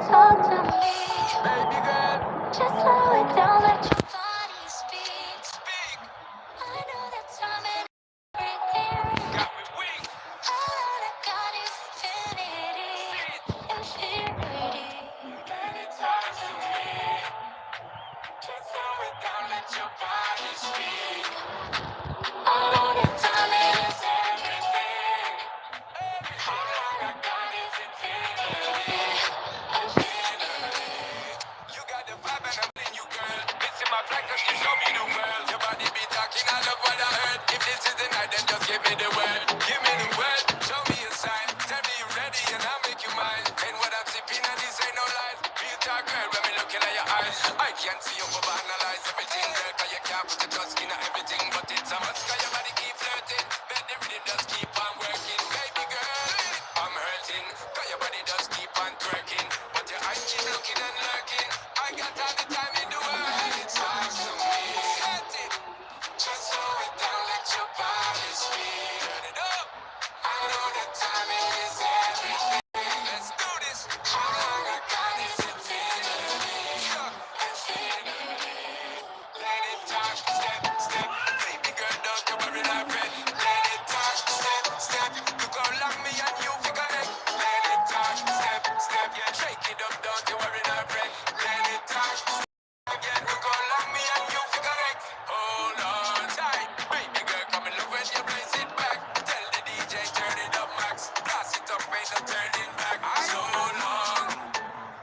Talk to me, baby girl. Just slow it down, let your body speak. I know that time and everything got me weak. All I got is infinity. Let it talk to me. Just slow it down, let your body speak. I know that time is everything. All I got is infinity. You got the vibe and I'm in you, girl. It's in my flag cause you show me the world. Your body be talking, I love what I heard. If this is the night, then just give me the word. Give me the word, show me a sign. Tell me you're ready and I'll make you mine. And what I'm sipping and this ain't no lies. Real talk, girl, when me looking at your eyes. I can't see you overanalyze everything, girl. Cause you can't put the trust in everything. But it's a must cause your body keep flirting. But the rhythm just keep on working. Baby girl, I'm hurting. Cause your body just keep on twerking. But your eyes keep looking and lurking. I got all the time in the world. Let it talk to me. Set it. Just slow it down, let your body speak. Turn it up. I know that time is everything. Let's do this. All I got is infinity. Infinity. Let it talk, step, step. Baby girl, don't you worry, my friend. Let it talk, step, step. Look how long me and you fi connect. Let it talk, step, step. Yeah, shake it up, don't you worry, my friend. Let it talk, step again. Look how long me and you fi connect. Hold on tight, baby girl, come and look when you blaze it back. Tell the DJ turn it up, max. Blast it up, ain't no turning back. So long.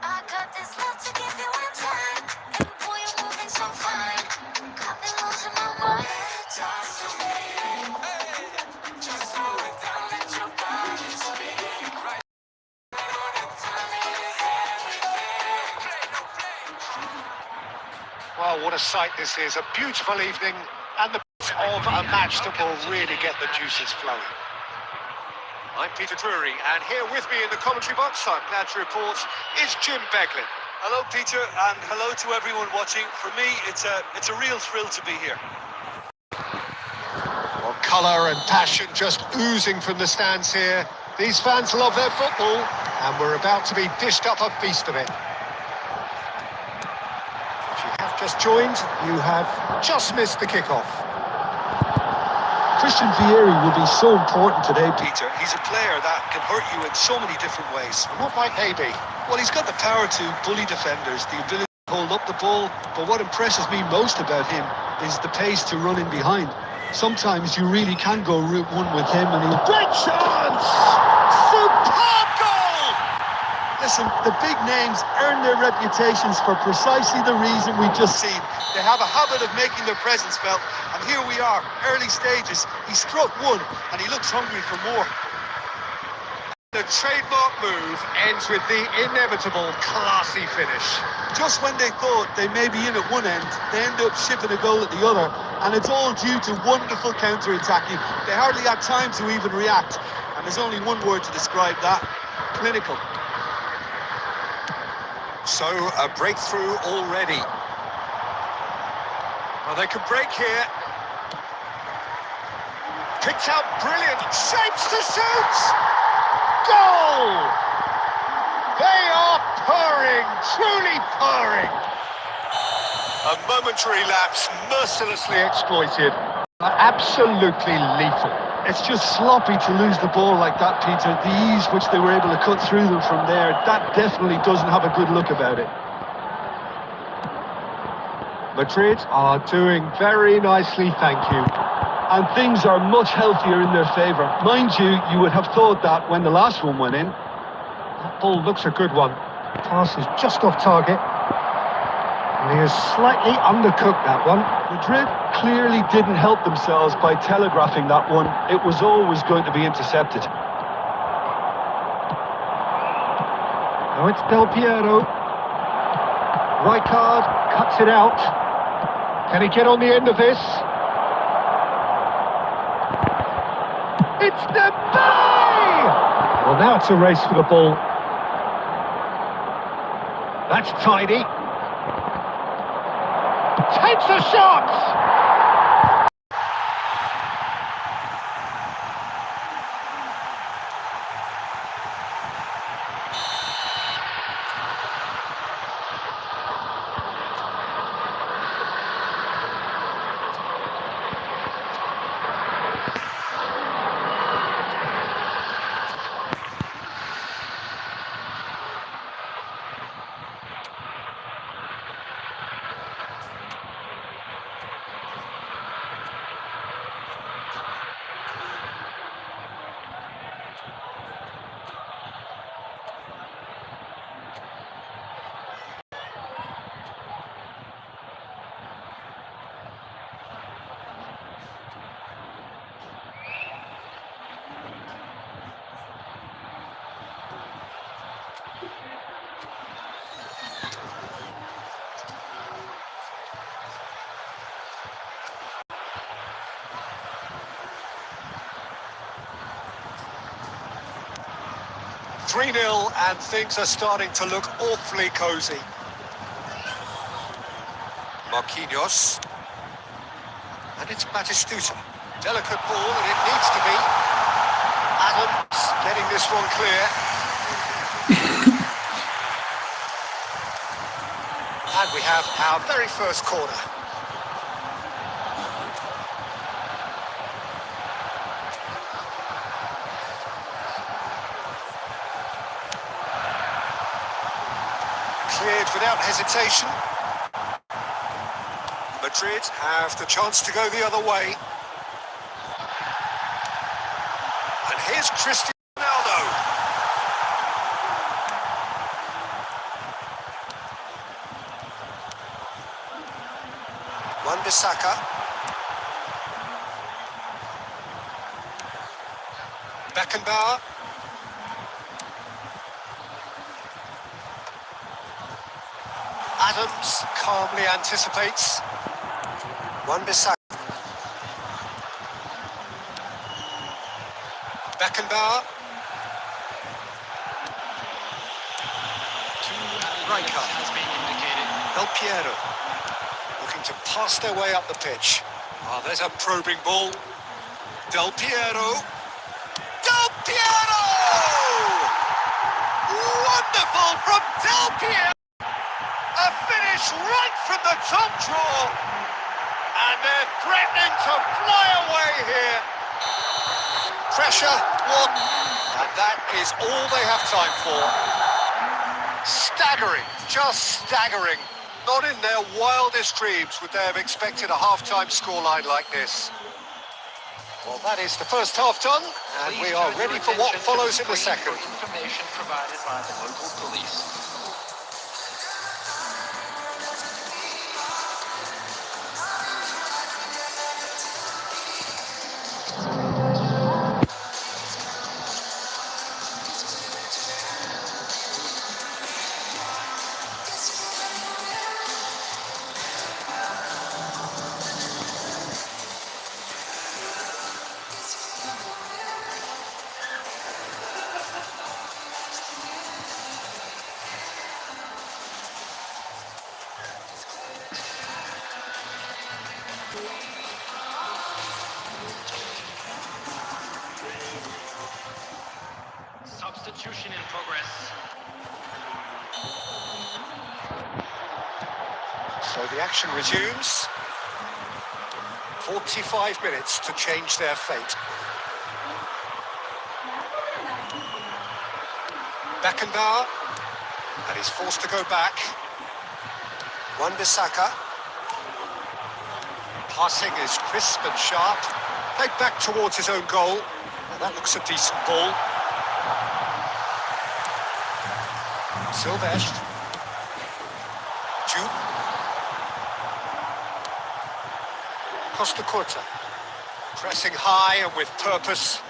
I got this love to give you one time, and boy, you're moving so fine. Got me losing my mind. Talk to me. Hey, just slow it down, let your body speak. Right, I know that time is everything. Play, no play. Well, what a sight this is. A beautiful evening and the of a match that will really get the juices flowing. I'm Peter Drury, and here with me in the commentary box, I'm glad to report, is Jim Beglin. Hello, Peter, and hello to everyone watching. For me, it's a real thrill to be here. Well, colour and passion just oozing from the stands here. These fans love their football, and we're about to be dished up a feast of it. just joined, you have just missed the kickoff. Christian Vieri will be so important today, Peter, he's a player that can hurt you in so many different ways. And what might they be? Well, he's got the power to bully defenders, the ability to hold up the ball, but what impresses me most about him is the pace to run in behind. Sometimes you really can go route one with him, and he'll... Great chance! Superb goal! Listen, the big names earn their reputations for precisely the reason we just seen. They have a habit of making their presence felt, and here we are, early stages. He struck one, and he looks hungry for more. The trademark move ends with the inevitable classy finish. Just when they thought they may be in at one end, they end up shipping a goal at the other, and it's all due to wonderful counter-attacking. They hardly had time to even react, and there's only one word to describe that: clinical. So, a breakthrough already. Well, they could break here. Picked out brilliant, shapes to shoot! Goal! They are purring, truly purring. A momentary lapse mercilessly exploited. Absolutely lethal. it's just sloppy to lose the ball like that, Peter. The ease which they were able to cut through them from there, that definitely doesn't have a good look about it. Madrid are doing very nicely, thank you. And things are much healthier in their favour. Mind you, you would have thought that when the last one went in. That ball looks a good one. Pass is just off target. And he has slightly undercooked that one. Madrid clearly didn't help themselves by telegraphing that one. It was always going to be intercepted. Now it's Del Piero. Rijkaard cuts it out. Can he get on the end of this? It's Dembele! Well, now it's a race for the ball. That's tidy. Takes a shot! .3-0 and things are starting to look awfully cosy. Marquinhos. And it's Batistuta. Delicate ball, and it needs to be. Adams getting this one clear. And we have our very first corner. Cleared without hesitation. Madrid have the chance to go the other way. And here's Cristiano Ronaldo. Wan-Bissaka. Beckenbauer. Adams calmly anticipates. Wan-Bissaka. Beckenbauer. Rijkaard has been indicated. Del Piero looking to pass their way up the pitch. Oh, there's a probing ball. Del Piero. Del Piero! Wonderful from Del Piero! A finish right from the top draw, and they're threatening to fly away here. Pressure, one, and that is all they have time for. Staggering, just staggering. Not in their wildest dreams would they have expected a half-time scoreline like this. Well, that is the first half done, and we are ready for what follows in the second. Information provided by the local police. Substitution in progress. So the action resumes. 45 minutes to change their fate. Beckenbauer, and he's forced to go back. Wan-Bissaka. Passing is crisp and sharp. Played back towards his own goal. And that looks a decent ball. Silvestre. Jude. Costa Curta. Pressing high and with purpose.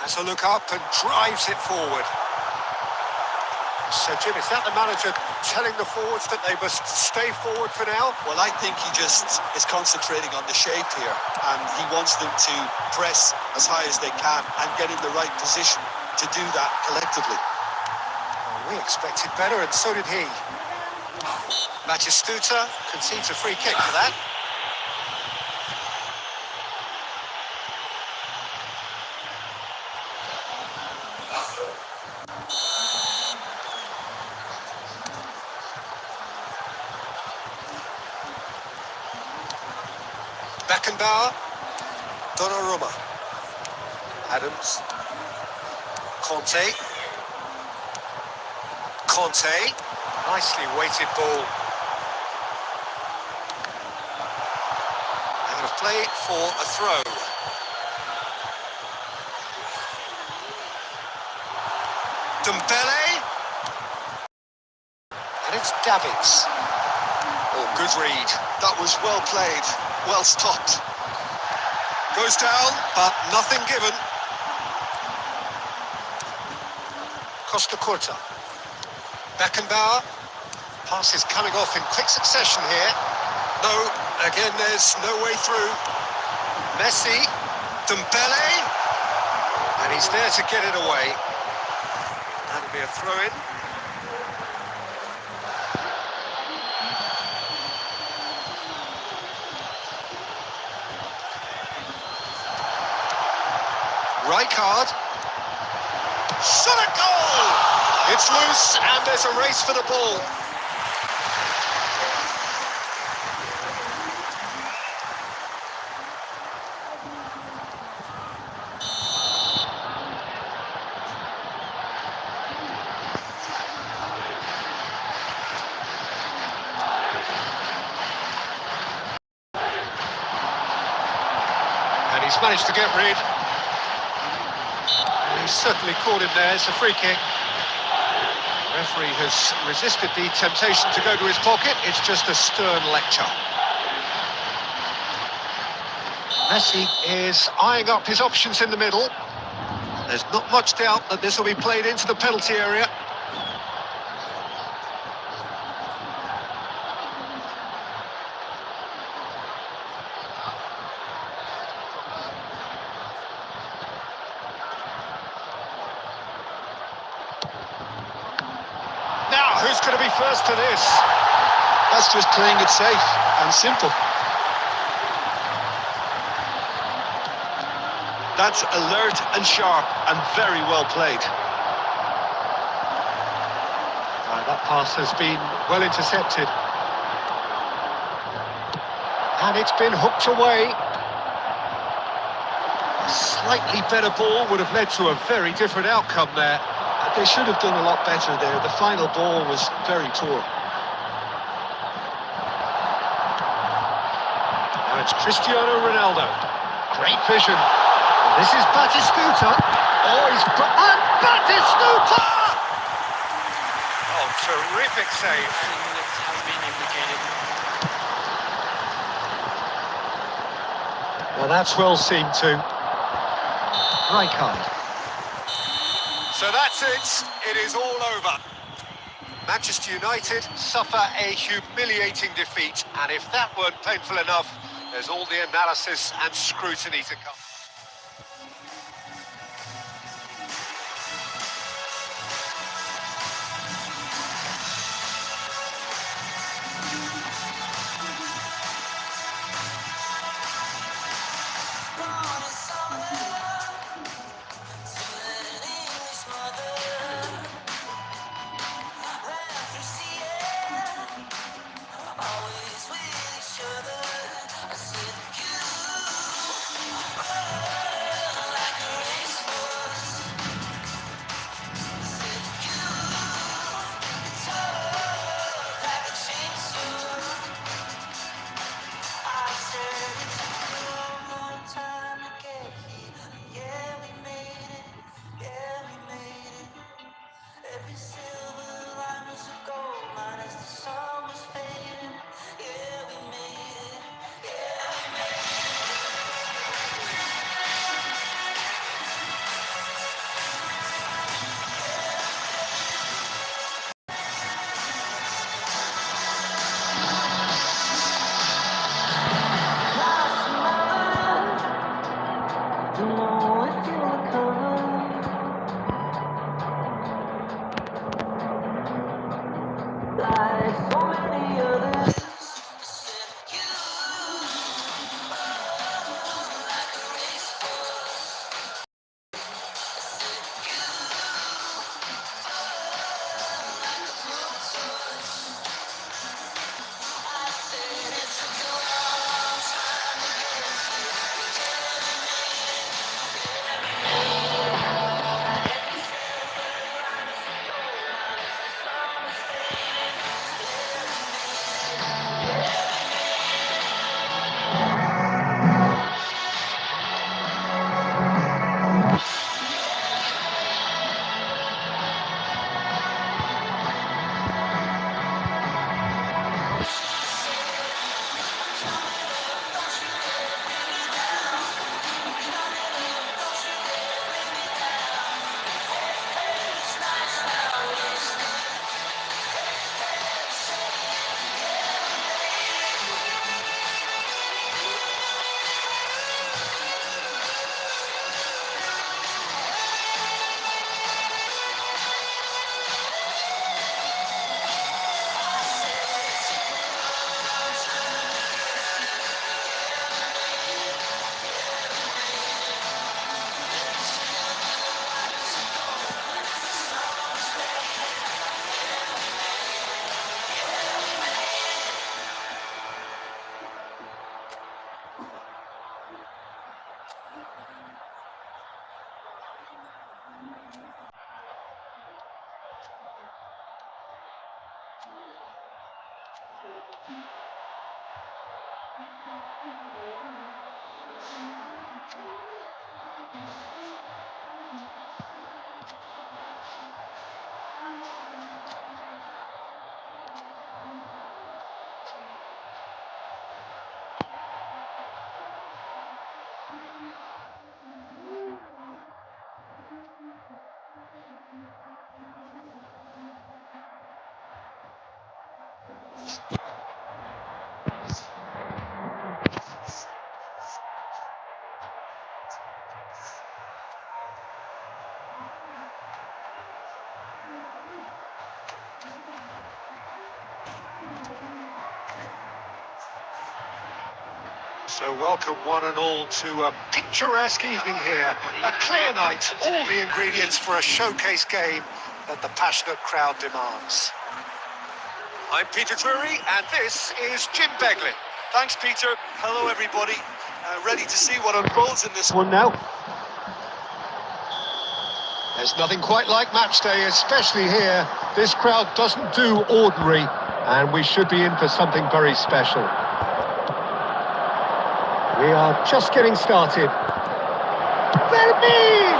Has a look up and drives it forward. So, Jim, is that the manager telling the forwards that they must stay forward for now? Well, I think he just is concentrating on the shape here, and he wants them to press as high as they can and get in the right position to do that collectively. Well, we expected better, and so did he. Batistuta concedes a free kick for that. Beckenbauer, Donnarumma, Adams, Conte, nicely weighted ball. They're going to play for a throw. Dembele, and it's Davids. Oh, good read. That was well played, well stopped. Goes down, but nothing given. Costa Curta. Beckenbauer. Pass is coming off in quick succession here. No, again, there's no way through. Messi. Dembele. And he's there to get it away. That'll be a throw-in. Rijkaard. Shot at goal! It's loose and there's a race for the ball. And he's managed to get rid. He's certainly caught him there. It's a free kick. The referee has resisted the temptation to go to his pocket. It's just a stern lecture. Messi is eyeing up his options in the middle. There's not much doubt that this will be played into the penalty area. Now, who's going to be first to this? That's just playing it safe and simple. That's alert and sharp and very well played. That pass has been well intercepted. And it's been hooked away. A slightly better ball would have led to a very different outcome there. They should have done a lot better there. The final ball was very poor. Now it's Cristiano Ronaldo. Great vision. And this is Batistuta. Oh, and Batistuta! Oh, terrific save. Minutes has been implicated. Well, that's well seen too. Rijkaard. So that's it. It is all over. Manchester United suffer a humiliating defeat, and if that weren't painful enough, there's all the analysis and scrutiny to come. So welcome one and all to a picturesque evening here. A clear night, all the ingredients for a showcase game that the passionate crowd demands. I'm Peter Drury, and this is Jim Begley. Thanks, Peter. Hello, everybody. Ready to see what unfolds in this one now. There's nothing quite like match day, especially here. This crowd doesn't do ordinary, and we should be in for something very special. We are just getting started. Vermeer!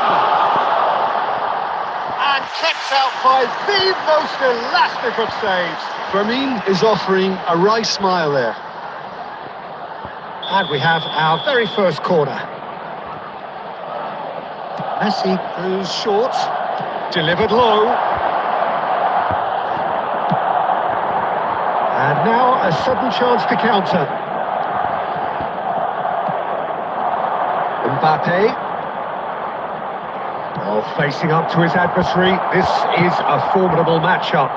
And kept out by the most elastic of saves. Vermeer is offering a wry smile there. And we have our very first corner. Messi goes short, delivered low. And now a sudden chance to counter. Mbappe. Well, facing up to his adversary, this is a formidable matchup.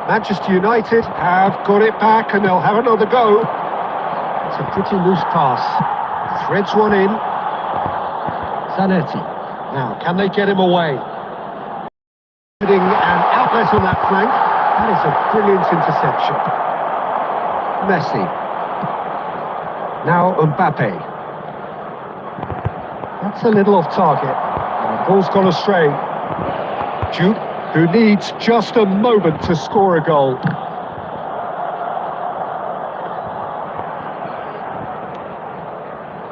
Manchester United have got it back and they'll have another go. It's a pretty loose pass. Threads one in. Zanetti. Now, can they get him away? An outlet on that flank. That is a brilliant interception. Messi. Now Mbappe. That's a little off target. And the ball's gone astray. Jude, who needs just a moment to score a goal.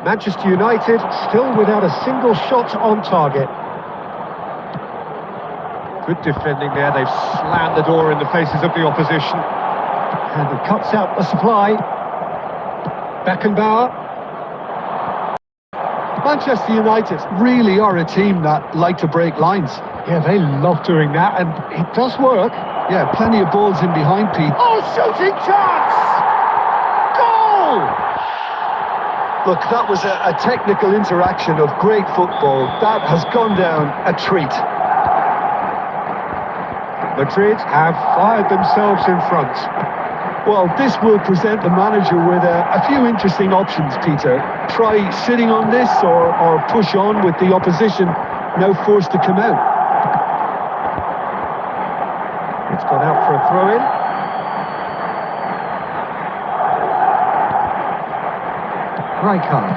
Manchester United still without a single shot on target. Good defending there, they've slammed the door in the faces of the opposition. And he cuts out the supply. Beckenbauer. Manchester United really are a team that like to break lines. Yeah, they love doing that, and it does work. Yeah, plenty of balls in behind, Pete. Oh, shooting chance! Goal! Look, that was a technical interaction of great football. That has gone down a treat. Madrid have fired themselves in front. Well, this will present the manager with a few interesting options, Peter. Try sitting on this or push on with the opposition now forced to come out. It's gone out for a throw-in. Rijkaard.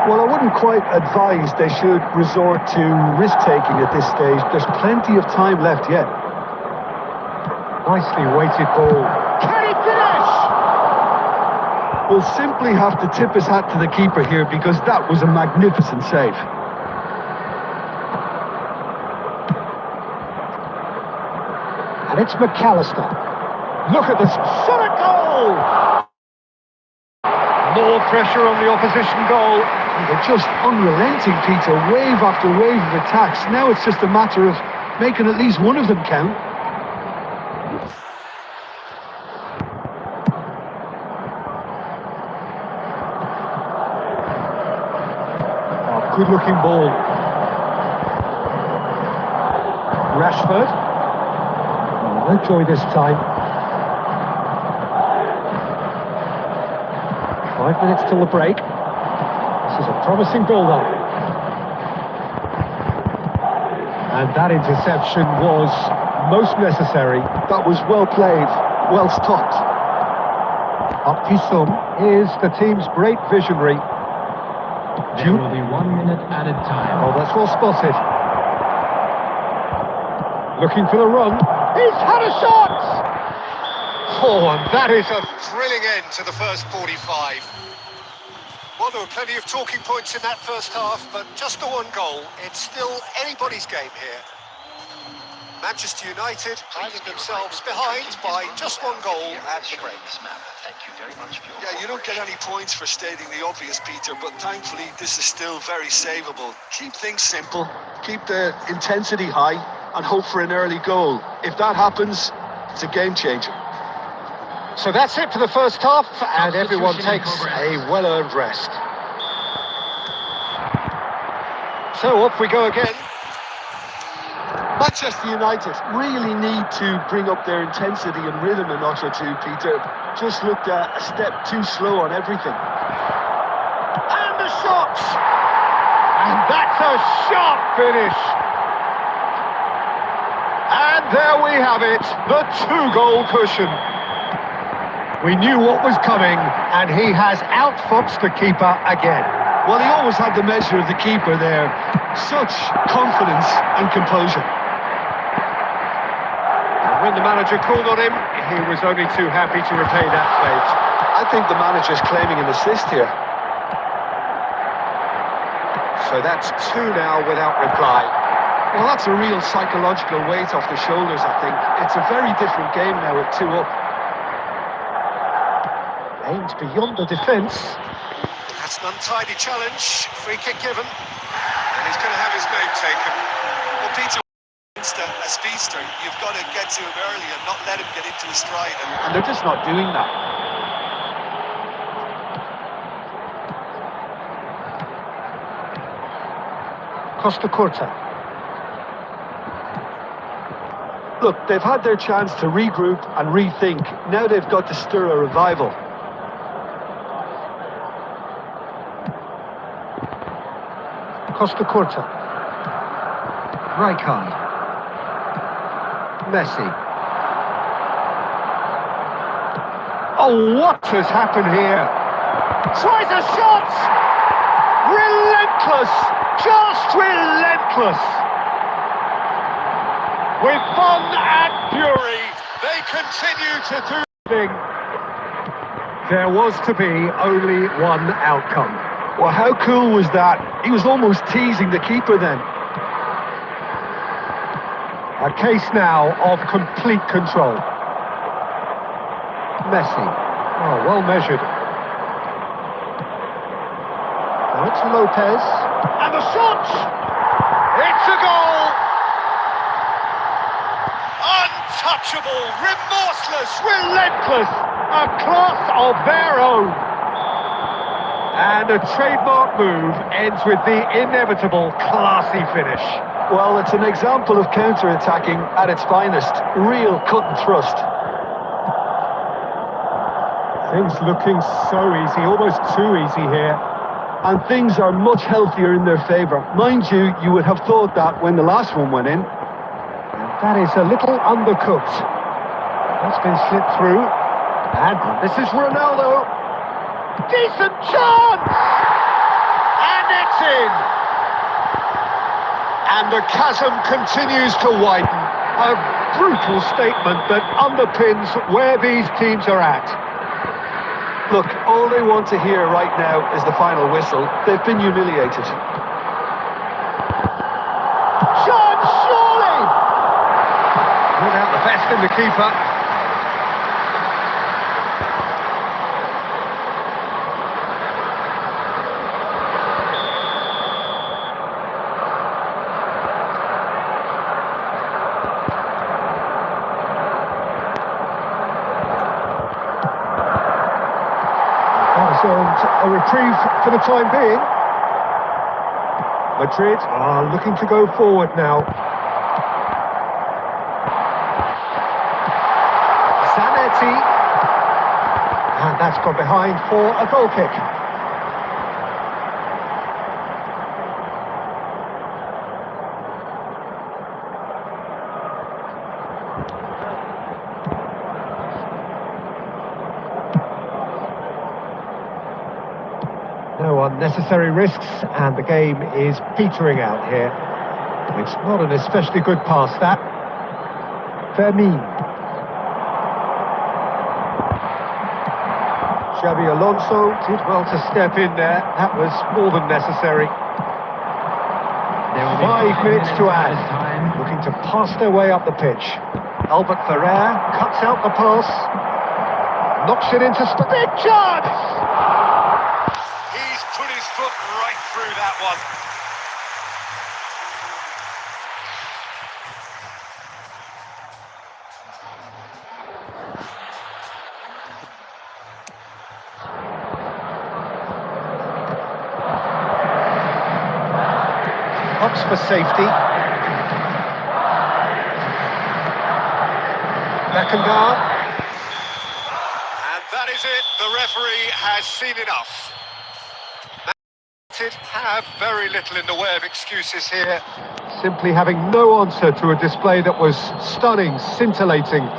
Well, I wouldn't quite advise they should resort to risk-taking at this stage. There's plenty of time left yet. Nicely weighted ball. Can he finish? We'll simply have to tip his hat to the keeper here because that was a magnificent save. And it's McAllister. Look at this. Shot a goal! More pressure on the opposition goal. They're just unrelenting, Peter. Wave after wave of attacks. Now it's just a matter of making at least one of them count. Oh, good-looking ball. Rashford. Oh, no joy this time. 5 minutes till the break. This is a promising build-up. And that interception was most necessary. That was well played, well stopped. Aptisum is the team's great visionary. There will be 1 minute added time. Oh, that's well spotted. Looking for the run. He's had a shot! Oh, and that is a thrilling end to the first 45. Well, there were plenty of talking points in that first half, but just the one goal. It's still anybody's game here. Manchester United finding themselves behind by just one goal at the break. Yeah, you don't get any points for stating the obvious, Peter, but thankfully this is still very savable. Keep things simple, keep the intensity high, and hope for an early goal. If that happens, it's a game changer. So that's it for the first half, and everyone takes a well-earned rest. So off we go again. Manchester United really need to bring up their intensity and rhythm a notch or two, Peter. Just looked a step too slow on everything. And the shot! And that's a sharp finish! And There we have it, the two-goal cushion. We knew what was coming, and he has outfoxed the keeper again. Well, he always had the measure of the keeper there. Such confidence and composure. And when the manager called on him, he was only too happy to repay that fate. I think the manager's claiming an assist here. So that's two now without reply. Well, that's a real psychological weight off the shoulders, I think. It's a very different game now with 2 up. Aimed beyond the defence. That's an untidy challenge. Free kick given. And he's going to have his name taken. Well, Peter, a speedster, you've got to get to him early and not let him get into his stride. And they're just not doing that. Costa Curta. Look, they've had their chance to regroup and rethink. Now they've got to stir a revival. Costa Curta. Rijkaard. Messi. Oh, what has happened here? Tries a shot! Relentless! Just relentless! With fun and fury, they continue to do things. There was to be only one outcome. Well, how cool was that? He was almost teasing the keeper then. A case now of complete control. Messi. Oh, well measured. Now it's Lopez. And the shot! It's a goal! Untouchable, remorseless, relentless, a class of their own. And a trademark move ends with the inevitable classy finish. Well, it's an example of counter-attacking at its finest. Real cut and thrust. Things looking so easy, almost too easy here. And things are much healthier in their favour. Mind you, you would have thought that when the last one went in. That is a little undercooked. That's been slipped through. And this is Ronaldo. Decent chance! And it's in! And the chasm continues to widen. A brutal statement that underpins where these teams are at. Look, all they want to hear right now is the final whistle. They've been humiliated. Chance, surely! Without the best in the keeper. A reprieve for the time being. Madrid are looking to go forward now. Zanetti. And that's gone behind for a goal kick. No unnecessary risks, and the game is petering out here. It's not an especially good pass, that. Fermin. Xabi Alonso did well to step in there. That was more than necessary. 5 minutes to add. Looking to pass their way up the pitch. Albert Ferrer cuts out the pass. Knocks it into big chance! Put his foot right through that one. Ups for safety. Beckenbauer. And that is it. The referee has seen enough. Have very little in the way of excuses here. simply having no answer to a display that was stunning, scintillating.